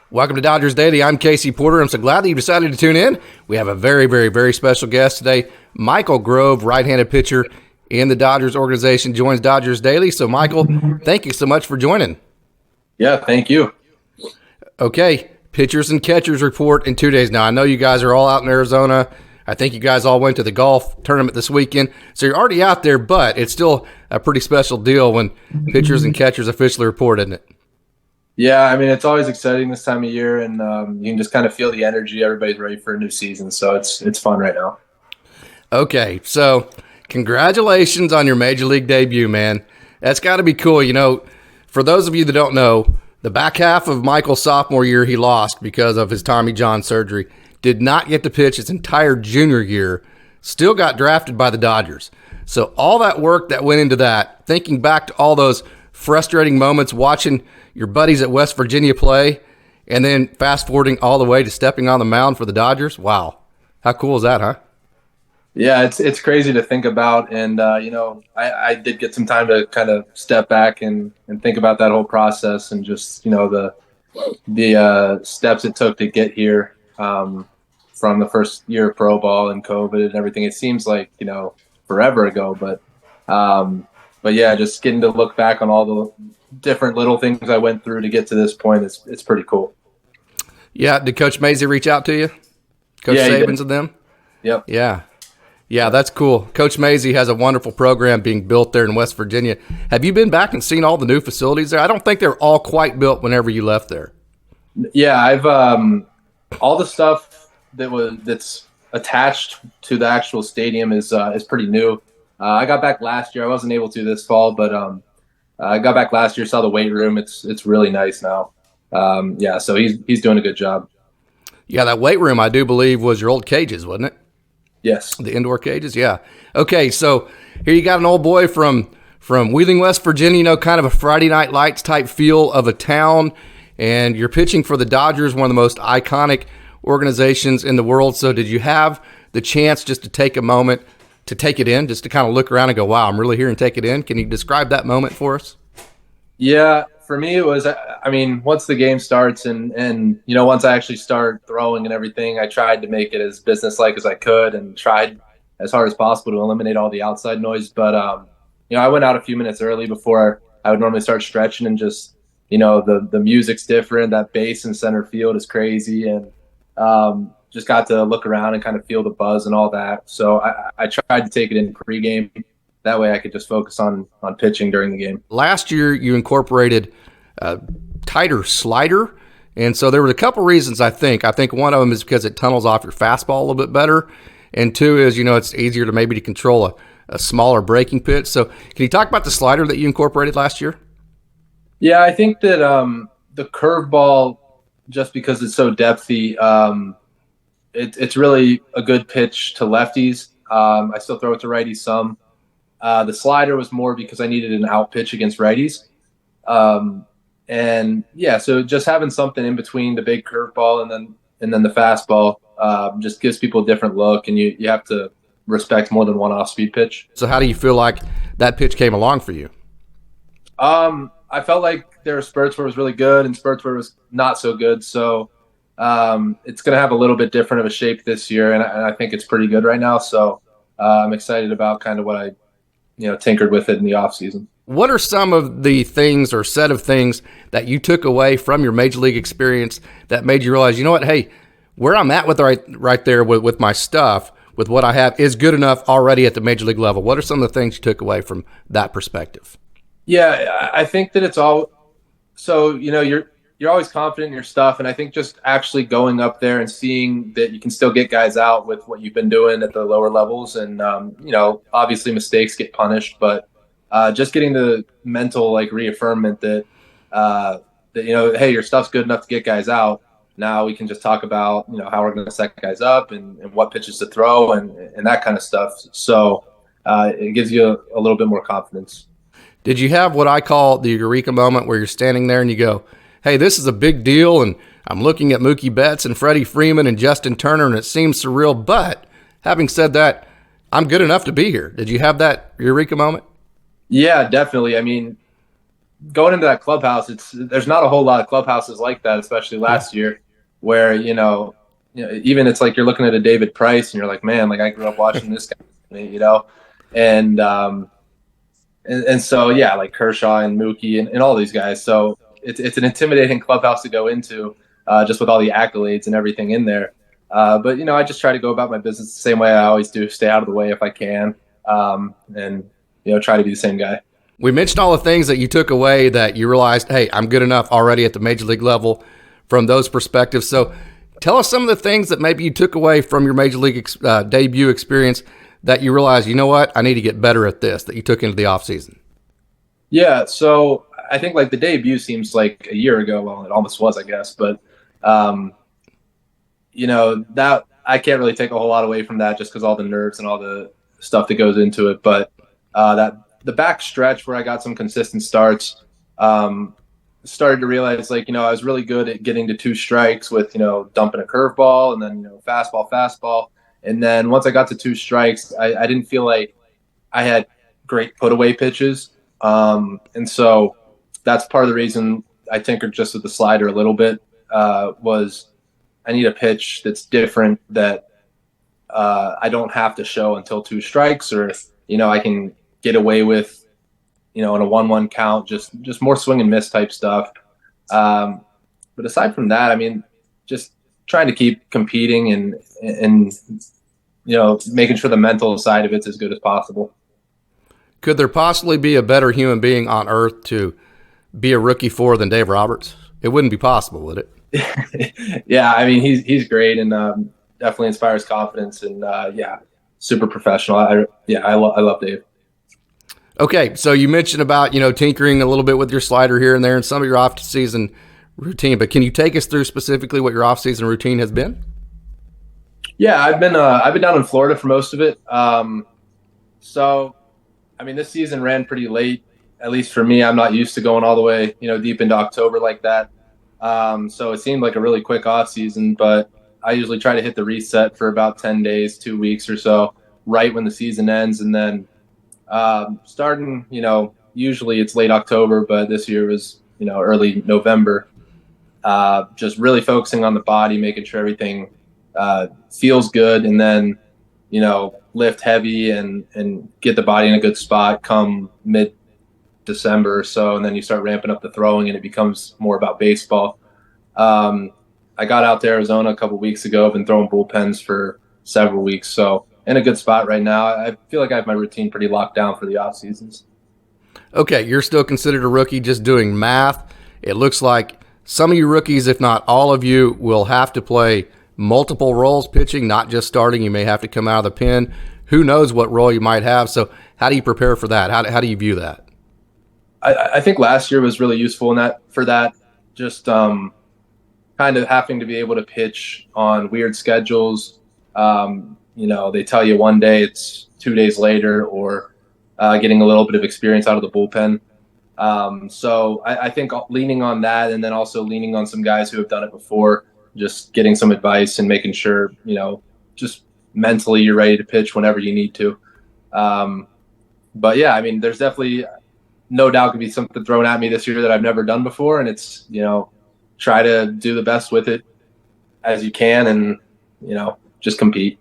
Welcome to Dodgers Daily. I'm Casey Porter. I'm so glad that you decided to tune in. We have a very, very, very special guest today. Micheal Grove, right-handed pitcher in the Dodgers organization, joins Dodgers Daily. So, Micheal, thank you so much for joining. Yeah, thank you. Okay, pitchers and catchers report in 2 days. Now, I know you guys are all out in Arizona. I think you guys all went to the golf tournament this weekend. So you're already out there, but it's still a pretty special deal when pitchers and catchers officially report, isn't it? Yeah, I mean, it's always exciting this time of year, and you can just kind of feel the energy. Everybody's ready for a new season, so it's fun right now. Okay, so congratulations on your Major League debut, man. That's got to be cool. You know, for those of you that don't know, the back half of Micheal's sophomore year, he lost because of his Tommy John surgery. Did not get to pitch his entire junior year. Still got drafted by the Dodgers. So all that work that went into that, thinking back to all those frustrating moments watching your buddies at West Virginia play, and then fast-forwarding all the way to stepping on the mound for the Dodgers. Wow. How cool is that, huh? Yeah, it's crazy to think about, and I did get some time to kind of step back and think about that whole process and just the steps it took to get here from the first year of pro ball and COVID and everything. It seems like forever ago, but yeah, just getting to look back on all the different little things I went through to get to this point, it's pretty cool. Yeah, did Coach Mazey reach out to you? Coach Sabins and them? Yep. Yeah, that's cool. Coach Mazey has a wonderful program being built there in West Virginia. Have you been back and seen all the new facilities there? I don't think they're all quite built whenever you left there. Yeah, I've all the stuff that's attached to the actual stadium is pretty new. I got back last year. I wasn't able to this fall, but I got back last year, saw the weight room. It's really nice now. So he's doing a good job. Yeah, that weight room, I do believe, was your old cages, wasn't it? Yes. The indoor cages, yeah. Okay, so here you got an old boy from Wheeling, West Virginia, kind of a Friday Night Lights type feel of a town, and you're pitching for the Dodgers, one of the most iconic organizations in the world. So did you have the chance just to take a moment to take it in, just to kind of look around and go, wow, I'm really here and take it in? Can you describe that moment for us? Yeah, for me it was, once the game starts and once I actually start throwing and everything, I tried to make it as businesslike as I could and tried as hard as possible to eliminate all the outside noise. But, I went out a few minutes early before I would normally start stretching, and just, the music's different. That bass in center field is crazy. And just got to look around and kind of feel the buzz and all that. So I tried to take it in pregame. That way I could just focus on pitching during the game. Last year you incorporated a tighter slider, and so there were a couple reasons, I think. I think one of them is because it tunnels off your fastball a little bit better, and two is, it's easier to maybe to control a smaller breaking pitch. So can you talk about the slider that you incorporated last year? Yeah, I think that the curveball, just because it's so depthy, it's really a good pitch to lefties. I still throw it to righties some. The slider was more because I needed an out pitch against righties. So just having something in between the big curveball and then the fastball just gives people a different look, and you have to respect more than one off-speed pitch. So how do you feel like that pitch came along for you? I felt like there were spurts where it was really good and spurts where it was not so good. So it's going to have a little bit different of a shape this year, and I think it's pretty good right now. So I'm excited about kind of what I tinkered with it in the off season. What are some of the things or set of things that you took away from your major league experience that made you realize, hey, where I'm at with right there with my stuff, with what I have, is good enough already at the major league level? What are some of the things you took away from that perspective? Yeah, I think that it's all so, you're always confident in your stuff. And I think just actually going up there and seeing that you can still get guys out with what you've been doing at the lower levels. And, obviously mistakes get punished, but just getting the mental reaffirmment that, hey, your stuff's good enough to get guys out. Now we can just talk about, how we're going to set guys up and what pitches to throw and that kind of stuff. So it gives you a little bit more confidence. Did you have what I call the eureka moment where you're standing there and you go, hey, this is a big deal, and I'm looking at Mookie Betts and Freddie Freeman and Justin Turner, and it seems surreal, but having said that, I'm good enough to be here. Did you have that eureka moment? Yeah, definitely. I mean, going into that clubhouse, there's not a whole lot of clubhouses like that, especially last year, where even it's like you're looking at a David Price and you're like, man, like I grew up watching this guy, and so yeah, like Kershaw and Mookie and all these guys. So it's an intimidating clubhouse to go into, just with all the accolades and everything in there. But I just try to go about my business the same way I always do, stay out of the way if I can, and try to be the same guy. We mentioned all the things that you took away that you realized, hey, I'm good enough already at the major league level from those perspectives. So tell us some of the things that maybe you took away from your major league debut experience that you realized, you know what, I need to get better at this, that you took into the offseason. Yeah, so I think like the debut seems like a year ago. Well, it almost was, I guess. But, that I can't really take a whole lot away from that just because all the nerves and all the stuff that goes into it. But that the back stretch where I got some consistent starts, started to realize like, I was really good at getting to 2 strikes with, dumping a curveball and then, fastball. And then once I got to 2 strikes, I didn't feel like I had great put away pitches. And so that's part of the reason I tinkered just with the slider a little bit, was I need a pitch that's different that I don't have to show until 2 strikes, or, I can get away with, in a 1-1 count, just more swing and miss type stuff. But aside from that, I mean, just trying to keep competing and making sure the mental side of it's as good as possible. Could there possibly be a better human being on earth to be a rookie for than Dave Roberts? It wouldn't be possible, would it? Yeah, I mean, he's great and definitely inspires confidence and super professional. I love Dave. Okay, so you mentioned about tinkering a little bit with your slider here and there and some of your off-season routine, but can you take us through specifically what your off-season routine has been? Yeah, I've been down in Florida for most of it. So, I mean, this season ran pretty late, at least for me. I'm not used to going all the way, deep into October like that. So it seemed like a really quick off season, but I usually try to hit the reset for about 10 days, 2 weeks or so, right when the season ends. And then starting, usually it's late October, but this year was, early November. Just really focusing on the body, making sure everything feels good, and then lift heavy and get the body in a good spot come mid-December or so, and then you start ramping up the throwing and it becomes more about baseball. I got out to Arizona a couple weeks ago. I've been throwing bullpens for several weeks, so in a good spot right now. I feel like I have my routine pretty locked down for the off seasons. Okay, you're still considered a rookie. Just doing math, it looks like some of you rookies, if not all of you, will have to play multiple roles pitching, not just starting. You may have to come out of the pen. Who knows what role you might have? So how do you prepare for that? How do you view that? I think last year was really useful for that. Just kind of having to be able to pitch on weird schedules. They tell you one day, it's 2 days later, or getting a little bit of experience out of the bullpen. So I think leaning on that, and then also leaning on some guys who have done it before, just getting some advice and making sure, just mentally you're ready to pitch whenever you need to. But yeah, I mean, there's definitely no doubt could be something thrown at me this year that I've never done before. And it's, try to do the best with it as you can and, just compete.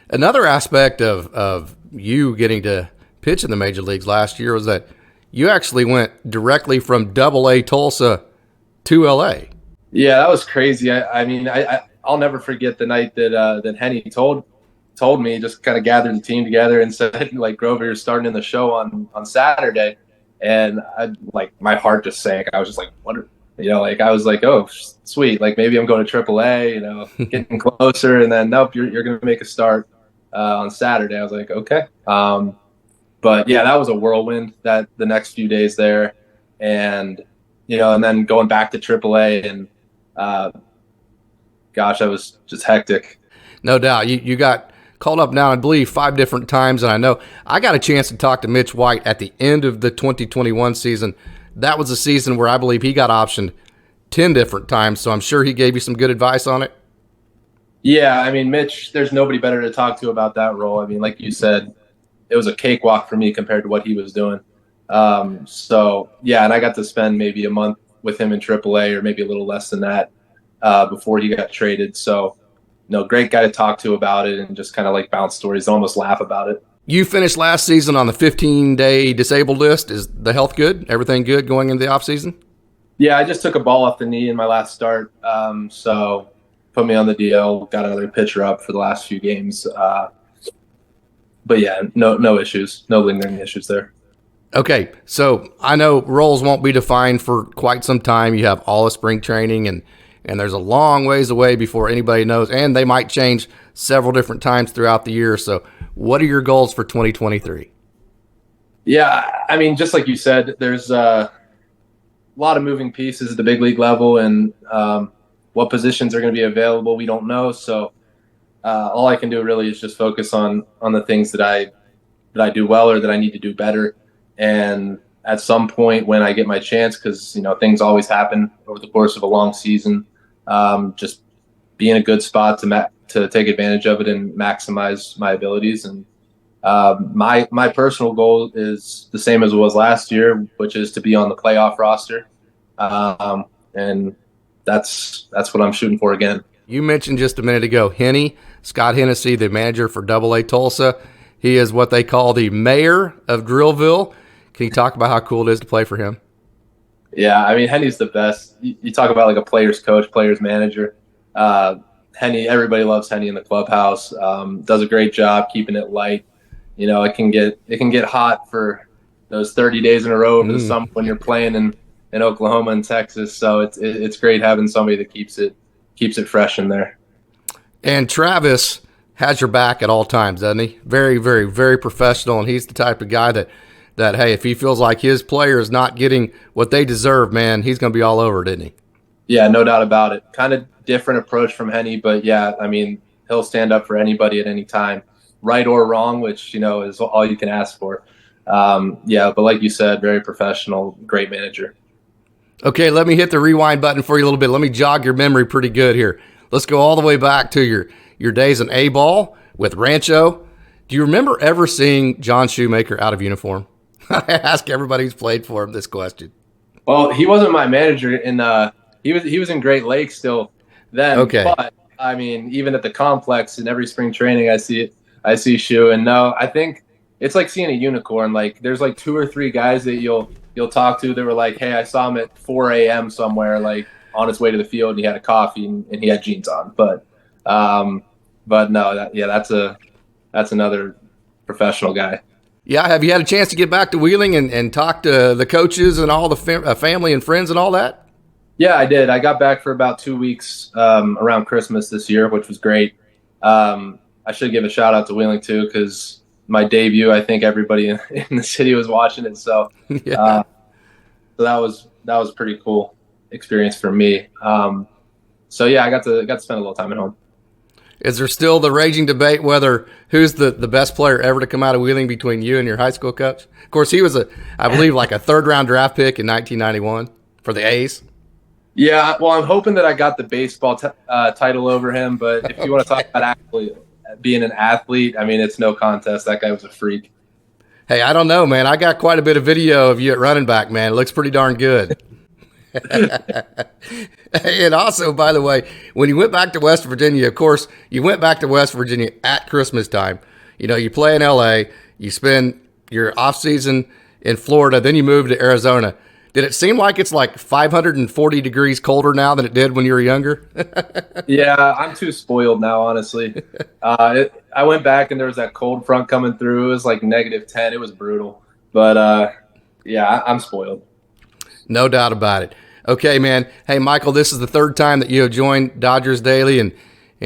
Another aspect of you getting to pitch in the major leagues last year was that you actually went directly from Double-A Tulsa to LA. Yeah, that was crazy. I mean, I'll never forget the night that Henny told me, just kind of gathered the team together and said, like, Grover, you're starting in the show on Saturday. And my heart just sank. I was just like, what? I was like, oh, sweet. Like, maybe I'm going to AAA, getting closer. And then, nope, you're going to make a start on Saturday. I was like, okay. But yeah, that was a whirlwind that the next few days there. And, and then going back to AAA and, gosh, that was just hectic. No doubt. You got called up now, I believe, 5 different times. And I know I got a chance to talk to Mitch White at the end of the 2021 season. That was a season where I believe he got optioned 10 different times. So I'm sure he gave you some good advice on it. Yeah, I mean, Mitch, there's nobody better to talk to about that role. I mean, like you said, it was a cakewalk for me compared to what he was doing. So yeah, and I got to spend maybe a month with him in AAA, or maybe a little less than that, before he got traded. So, great guy to talk to about it, and just kind of like bounce stories, almost laugh about it. You finished last season on the 15-day disabled list. Is the health good? Everything good going into the offseason? Yeah, I just took a ball off the knee in my last start. So put me on the DL, got another pitcher up for the last few games. But yeah, no issues, no lingering issues there. Okay, so I know roles won't be defined for quite some time. You have all of spring training, and there's a long ways away before anybody knows, and they might change several different times throughout the year. So what are your goals for 2023? Yeah, I mean, just like you said, there's a lot of moving pieces at the big league level, and what positions are going to be available, we don't know. So all I can do really is just focus on the things that I do well, or that I need to do better. And at some point when I get my chance, because things always happen over the course of a long season, just be in a good spot to take advantage of it and maximize my abilities. And my personal goal is the same as it was last year, which is to be on the playoff roster, and that's what I'm shooting for again. You mentioned just a minute ago Scott Hennessy, the manager for AA Tulsa. He is what they call the mayor of Drillville. Can you talk about how cool it is to play for him? Yeah, I mean, Henny's the best. You talk about like a player's coach, player's manager. Henny, everybody loves Henny in the clubhouse. Does a great job keeping it light. It can get hot for those 30 days in a row over the summer when you're playing in Oklahoma and Texas. So it's great having somebody that keeps it fresh in there. And Travis has your back at all times, doesn't he? Very, very, very professional, and he's the type of guy that hey, if he feels like his player is not getting what they deserve, man, he's going to be all over it, isn't he? Yeah, no doubt about it. Kind of different approach from Henny, but yeah, I mean, he'll stand up for anybody at any time, right or wrong, which, is all you can ask for. Yeah, but like you said, very professional, great manager. Okay, let me hit the rewind button for you a little bit. Let me jog your memory pretty good here. Let's go all the way back to your days in A-ball with Rancho. Do you remember ever seeing John Shoemaker out of uniform? I ask everybody who's played for him this question. Well, he wasn't my manager, and he was in Great Lakes still then. Okay. But I mean, even at the complex in every spring training, I see Shu, and no, I think it's like seeing a unicorn. Like there's like 2 or 3 guys that you'll talk to that were like, hey, I saw him at 4 a.m. somewhere, like on his way to the field, and he had a coffee and he had jeans on. But no, that's another professional guy. Yeah, have you had a chance to get back to Wheeling and talk to the coaches and all the family and friends and all that? Yeah, I did. I got back for about 2 weeks around Christmas this year, which was great. I should give a shout out to Wheeling too, because my debut, I think everybody in the city was watching it. So, yeah. So that was a pretty cool experience for me. So yeah, I got to spend a little time at home. Is there still the raging debate whether who's the best player ever to come out of Wheeling between you and your high school coach? Of course, he was I believe like a 3rd-round draft pick in 1991 for the A's. Yeah, well, I'm hoping that I got the baseball title over him. But if you want to talk about actually being an athlete, I mean, it's no contest. That guy was a freak. Hey, I don't know, man. I got quite a bit of video of you at running back, man. It looks pretty darn good. And also, by the way, when you went back to West Virginia, of course, you went back to West Virginia at Christmas time. You play in L.A., you spend your off season in Florida, then you move to Arizona. Did it seem like it's like 540 degrees colder now than it did when you were younger? Yeah, I'm too spoiled now, honestly. I went back and there was that cold front coming through. It was like -10. It was brutal. But, yeah, I'm spoiled. No doubt about it. Okay, man. Hey, Micheal, this is the 3rd time that you have joined Dodgers Daily, and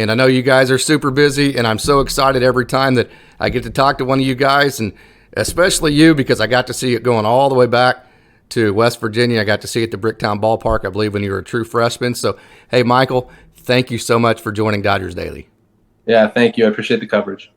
I know you guys are super busy, and I'm so excited every time that I get to talk to one of you guys, and especially you, because I got to see it going all the way back to West Virginia. I got to see it at the Bricktown Ballpark, I believe, when you were a true freshman. So, hey, Micheal, thank you so much for joining Dodgers Daily. Yeah, thank you. I appreciate the coverage.